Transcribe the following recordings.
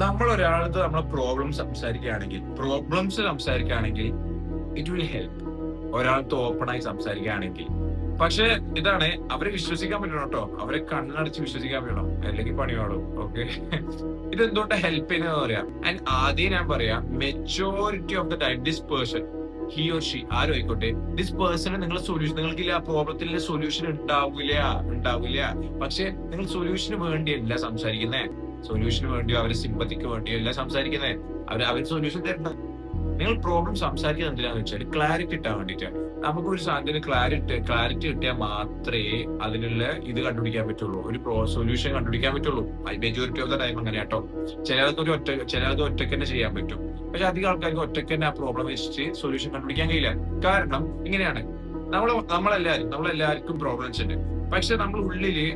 നമ്മൾ ഒരാളടുത്ത് നമ്മളെ പ്രോബ്ലംസ് സംസാരിക്കുകയാണെങ്കിൽ ഇറ്റ് വിൽ ഹെൽപ്പ്. ഒരാളടുത്ത് ഓപ്പൺ ആയി സംസാരിക്കുകയാണെങ്കിൽ. പക്ഷെ ഇതാണ്, അവരെ വിശ്വസിക്കാൻ പറ്റണം കേട്ടോ. അവരെ കണ്ണടച്ച് വിശ്വസിക്കാൻ പറ്റണം, അല്ലെങ്കിൽ പണിയോടും. ഓക്കെ. ഇതെന്തുകൊണ്ട് ഹെൽപ്പ് ചെയ്യുന്നത് പറയാം. ആൻഡ് ആദ്യം ഞാൻ പറയാം, majority of the time this person, he or she ആരും ആയിക്കോട്ടെ, ദിസ് പേഴ്സണ് നിങ്ങളെ സൊല്യൂഷൻ, നിങ്ങൾക്ക് ആ പ്രോബ്ലത്തിന്റെ സൊല്യൂഷൻ ഉണ്ടാവില്ല. പക്ഷെ നിങ്ങൾ സൊല്യൂഷന് വേണ്ടിയല്ല സംസാരിക്കുന്നേ, സൊല്യൂഷന് വേണ്ടിയോ അവരെ സിമ്പത്തിക്ക് വേണ്ടിയോ അല്ല സംസാരിക്കുന്നേ. അവർ സൊല്യൂഷൻ തരണം. നിങ്ങൾ പ്രോബ്ലം സംസാരിക്കുന്നത് എന്തിനാന്ന് വെച്ചാൽ ക്ലാരിറ്റി കിട്ടാൻ വേണ്ടിയിട്ടാണ്. നമുക്കൊരു സാധനത്തിന് ക്ലാരിറ്റി കിട്ടിയാൽ മാത്രമേ അതിനുള്ള ഇത് കണ്ടുപിടിക്കാൻ പറ്റുള്ളൂ, ഒരു സൊല്യൂഷൻ കണ്ടുപിടിക്കാൻ പറ്റുള്ളൂ. മെജോറിറ്റി ഓഫ് ദ ടൈം അങ്ങനെ കേട്ടോ. ചിലർക്ക് ഒറ്റയ്ക്ക് തന്നെ ചെയ്യാൻ പറ്റും. പക്ഷെ അധികം ആൾക്കാർക്ക് ഒറ്റയ്ക്ക് തന്നെ ആ പ്രോബ്ലം വെച്ചിട്ട് സൊല്യൂഷൻ കണ്ടുപിടിക്കാൻ കഴിയില്ല. കാരണം ഇങ്ങനെയാണ്, നമ്മളെല്ലാവർക്കും പ്രോബ്ലംസ് ഉണ്ട്. പക്ഷെ നമ്മൾ ഉള്ളില്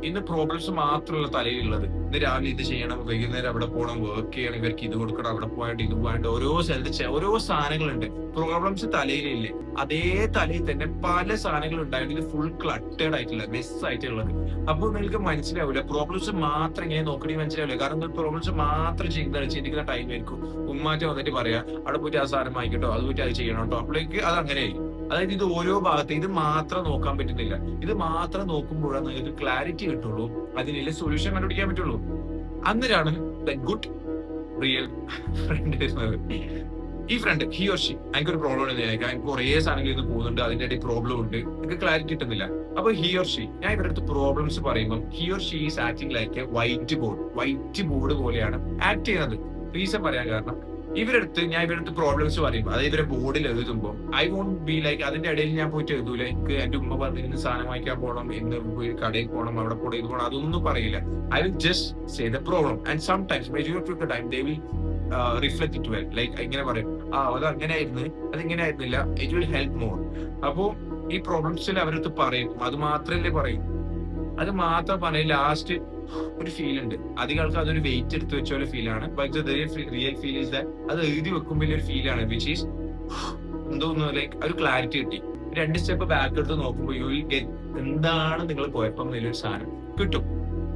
ഇന്ന് പ്രോബ്ലംസ് മാത്രമല്ല തലയിലുള്ളത്. ഇന്ന് രാവിലെ ഇത് ചെയ്യണം, വൈകുന്നേരം അവിടെ പോകണം, വർക്ക് ചെയ്യണം, ഇവർക്ക് ഇത് കൊടുക്കണം, അവിടെ പോയിട്ട് ഇത് പോയിട്ട് ഓരോ സ്ഥലത്ത് ഓരോ സാധനങ്ങളുണ്ട്. പ്രോബ്ലംസ് തലയിലില്ലേ, അതേ തലയിൽ തന്നെ പല സാധനങ്ങൾ ഉണ്ടായിട്ട് ഇത് ഫുൾ ക്ലട്ടേഡ് ആയിട്ടുള്ള മെസ് ആയിട്ടുള്ളത്. അപ്പോൾ നിങ്ങൾക്ക് മനസ്സിലാവില്ല, പ്രോബ്ലംസ് മാത്രം ഇങ്ങനെ നോക്കണമെങ്കിൽ മനസ്സിലാവില്ല. കാരണം പ്രോബ്ലംസ് മാത്രം ചിന്തിക്കുന്ന ടൈം ആയിരിക്കും. ഉമ്മാറ്റ വന്നിട്ട് പറയാ, അവിടെ പോയിട്ട് ആ സാധനം വാങ്ങിക്കട്ടോ, അത് പോയിട്ട് അത് ചെയ്യണം കേട്ടോ. അപ്പോഴേക്ക് അത് അങ്ങനെയായിരിക്കും. അതായത് ഇത് ഓരോ ഭാഗത്ത് ഇത് മാത്രം നോക്കാൻ പറ്റുന്നില്ല. ഇത് മാത്രം നോക്കുമ്പോഴാണ് നിങ്ങൾക്ക് ക്ലാരിറ്റി കിട്ടുള്ളൂ, അതിനുള്ള സൊല്യൂഷൻ കണ്ടുപിടിക്കാൻ പറ്റുള്ളൂ. അന്നേരമാണ് ദ ഗുഡ് റിയൽ ഫ്രണ്ട്. ഈ ഫ്രണ്ട്, ഹി ഓർ ഷീ, എനിക്കൊരു പ്രോബ്ലം ഉണ്ട്, എനിക്ക് കുറെ സാധനങ്ങൾ ഇന്ന് പോകുന്നുണ്ട്, അതിന്റെ ഇടയിൽ പ്രോബ്ലം ഉണ്ട്, എനിക്ക് ക്ലാരിറ്റി കിട്ടുന്നില്ല. അപ്പൊ ഹി ഓർ ഷീ, ഞാൻ ഇവരുടെ അടുത്ത് പ്രോബ്ലംസ് പറയുമ്പോൾ he or she is acting like A white board പോലെയാണ് ആക്ട് ചെയ്യുന്നത്. റീസൺ പറയാൻ കാരണം, ഞാൻ ഇവരടുത്ത് പ്രോബ്ലംസ് പറയും, അതായത് ഇവരെ ബോർഡിൽ എഴുതുമ്പോൾ ഐ വോണ്ട് ബി ലൈക്ക്, അതിന്റെ ഇടയിൽ ഞാൻ പോയിട്ട് എഴുതൂല. എനിക്ക് എന്റെ ഉമ്മ പറഞ്ഞിരുന്ന സാധനം വാങ്ങിക്കാൻ പോകണം, ഇന്ന് കടയിൽ പോകണം, അവിടെ പോകണം, ഇത് പോകണം, അതൊന്നും പറയില്ല. I will just say the problem and sometimes majority of the time they will reflect it well. Like ഇങ്ങനെ പറയും, അത് അങ്ങനെയായിരുന്നു, അത് ഇങ്ങനെ ആയിരുന്നില്ല, ഇറ്റ് വിൽ ഹെൽപ്പ് മോർ. അപ്പോ ഈ പ്രോബ്ലംസിൽ അവരടുത്ത് പറയും, അത് മാത്രല്ലേ പറയും, അത് മാത്രം പറയും. ലാസ്റ്റ് ഒരു ഫീൽ ഉണ്ട്, അധികം ആൾക്ക് അതൊരു വെയിറ്റ് എടുത്ത് വെച്ച പോലെ ഫീലാണ്. But real feel is that, അത് എഴുതി വെക്കുമ്പോൾ ഒരു ഫീലാണ്, വിച്ച് ഈസ് എന്തോന്നു, ലൈക്ക് ഒരു ക്ലാരിറ്റി കിട്ടി. 2 സ്റ്റെപ്പ് ബാക്ക് എടുത്ത് നോക്കുമ്പോൾ യു വിൽ ഗെറ്റ് എന്താണ് നിങ്ങൾ പോയപ്പം ഒരു സാധനം കിട്ടും,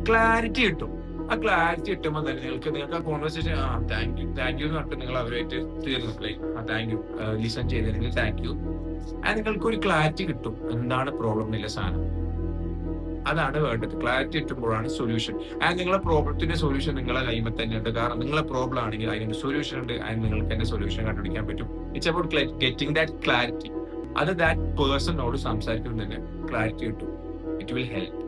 ക്ലാരിറ്റി കിട്ടും. ആ ക്ലാരിറ്റി കിട്ടുമ്പോൾ തന്നെ നിങ്ങൾക്ക് ആ കോൺവെർസേഷൻ, താങ്ക് യു എന്ന് പറഞ്ഞിട്ട് നിങ്ങൾ അവരുമായിട്ട് തീർന്നു, ലൈക്ക് താങ്ക് യു ലിസൺ ചെയ്തതിന് താങ്ക് യു. നിങ്ങൾക്ക് ഒരു ക്ലാരിറ്റി കിട്ടും, എന്താണ് പ്രോബ്ലം എന്നുള്ള സാധനം. അതാണ് വേണ്ടത്. Clarity കിട്ടുമ്പോഴാണ് solution. ആൻഡ് നിങ്ങളെ പ്രോബ്ലത്തിന്റെ സൊല്യൂഷൻ നിങ്ങളെ കൈമ തന്നെ ഉണ്ട്. കാരണം നിങ്ങളെ പ്രോബ്ലം ആണെങ്കിൽ അതിന് സൊല്യൂഷൻ ഉണ്ട്, ആൻഡ് നിങ്ങൾക്ക് അതിന്റെ സൊല്യൂഷൻ കണ്ടുപിടിക്കാൻ പറ്റും. It's about getting that clarity. അത് ദാറ്റ് പേഴ്സണോട് സംസാരിക്കുന്നതിന് ക്ലാരിറ്റി കിട്ടും. It will help.